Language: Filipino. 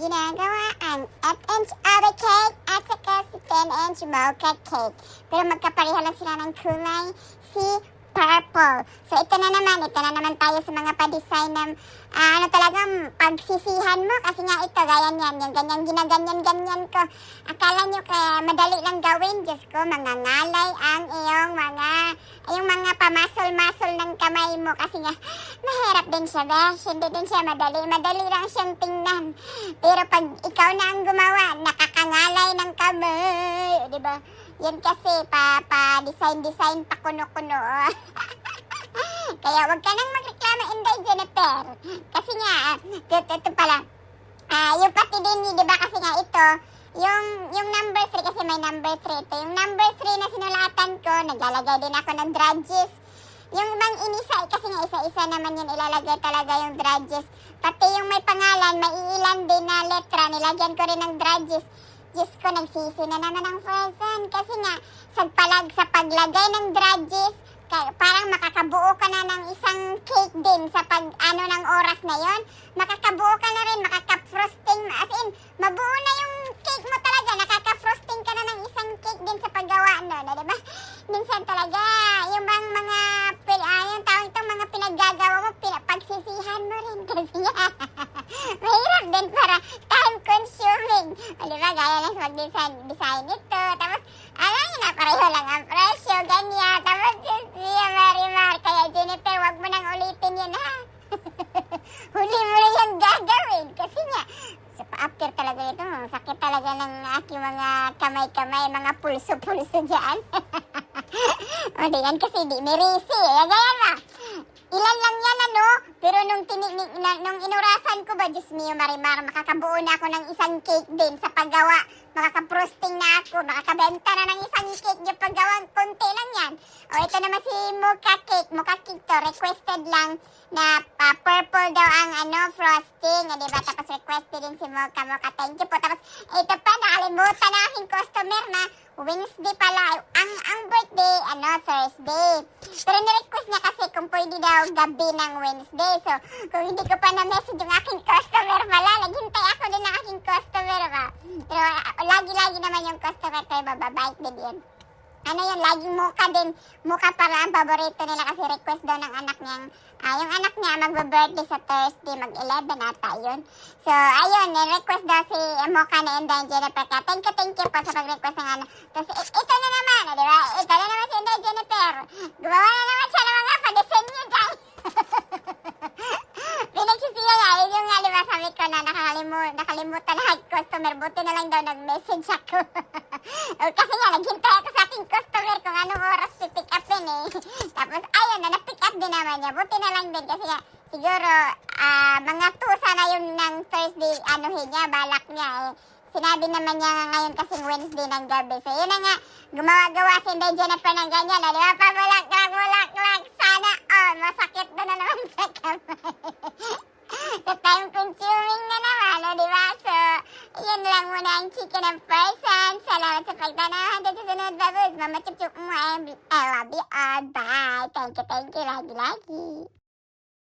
ginagawa ang 8-inch ave cake at saka si 10-inch mocha cake. Pero magkapareha lang sila ng kulay, si purple. So ito na naman tayo sa mga pa-design ng talagang pagsisihan mo. Kasi nga ito, gaya niyan, yung ganyan, ginaganyan-ganyan ko. Akala nyo kaya madali lang gawin. Diyos ko, mangangalay ang iyong mga pamasol-masol ng kamay mo. Kasi nga, mahirap din siya, besh. Hindi din siya madali. Madali lang siyang tingnan. Pero pag ikaw na ang gumawa, nakakangalay ng kamay. O, diba? Yan kasi, pa-design-design, pa kuno-kuno. Kaya wag ka nang magreklamo, Inday Jennifer. Kasi nga, ito pala, yung pati din, di ba, kasi nga ito, yung number 3, kasi may number 3 ito. Yung number 3 na sinulatan ko, naglalagay din ako ng drudges. Yung ibang inisa, kasi nga isa-isa naman yun ilalagay talaga yung drudges. Pati yung may pangalan, may iilan din na letra, nilagyan ko rin ng drudges. Diyos ko, nagsisi na naman ang person. Kasi nga, sa paglagay ng drudges, parang makakabuo ka na ng isang cake din sa ng oras na yon. Makakabuo ka na rin, makaka-frosting, as in, mabuo na yung cake mo talaga, nakaka-frosting ka na ng isang cake din sa paggawa nun, diba? Minsan talaga, yung yung tawag itong mga pinaggagawa mo, pagsisihan mo rin kasi nga, mahirap din para time-consuming. O diba, gaya lang sa mag-design ito, tapos, alam nyo na, pareho lang ang presyo, ganyan, tapos, Marimar, kaya Jennifer, wag mo nang ulitin yun, ha? Huli mo na yung gagawin. Kasi nga, after talaga ito, sakit talaga ng aking mga kamay-kamay, mga pulso-pulso dyan. O, di yan kasi di merisi. Gaya ba? Ilan lang yan, ano? Pero nung inurasan ko ba, Diyos mio, Marimar, makakabuo na ako ng isang cake din sa paggawa. Makaka-frosting na ako, makakabenta na ng isang cake yung paggawa. Konti lang yan. O, ito naman si mocha cake. Mocha cake to, requested lang na purple daw ang frosting. Diba? Tapos requested din si mocha. Thank you po. Tapos, ito pa, nakalimutan na aking customer na Wednesday pala. Ang birthday, Thursday. Pero nirequest niya kasi kung pwede daw gabi ng Wednesday. So, kung hindi ko pa na-message yung aking customer pala, naghintay ako din ng aking customer ba. Pero lagi-lagi naman yung customer ko, bababait din yan. Laging mocha din. Mocha para ang paborito nila kasi request daw ng anak niya. Yung anak niya magbe-birthday sa Thursday, mag-11 ata yun. So, ayun, request daw si mocha ni Inday Jennifer. Thank you po sa pag-request ng Tapos, ito na naman, di ba? Ito na naman si Inday Jennifer. Gumawa na naman siya ng mga pa-desenyo dyan. Pinagsisiya niya, yun yung nga, di ba, sabi ko na nakalimutan na customer. Buti na lang daw nag-message ako. Kasi nga, naghintay ako sa aking customer kung anong oras pipick upin eh. Tapos, ayun na, na-pick up din naman niya. Buti na lang din kasi nga, siguro, mga 2 sana yun ng Thursday, niya, balak niya eh. Sinabi naman niya ngayon kasing Wednesday ng gabi. So, yun na nga, gumawa-gawa si Inday Jennifer ng ganyan. Di ba? Pabulak-lak. Sana, masakit na naman sa kamay. So, time-consuming na naman, di ba? So, yan lang muna ang chicken and person. Salamat sa pagtanaw. Hanggang sa sunod, babos. Mama chup-chup mo. I love you all. Bye. Thank you. Lagi-lagi.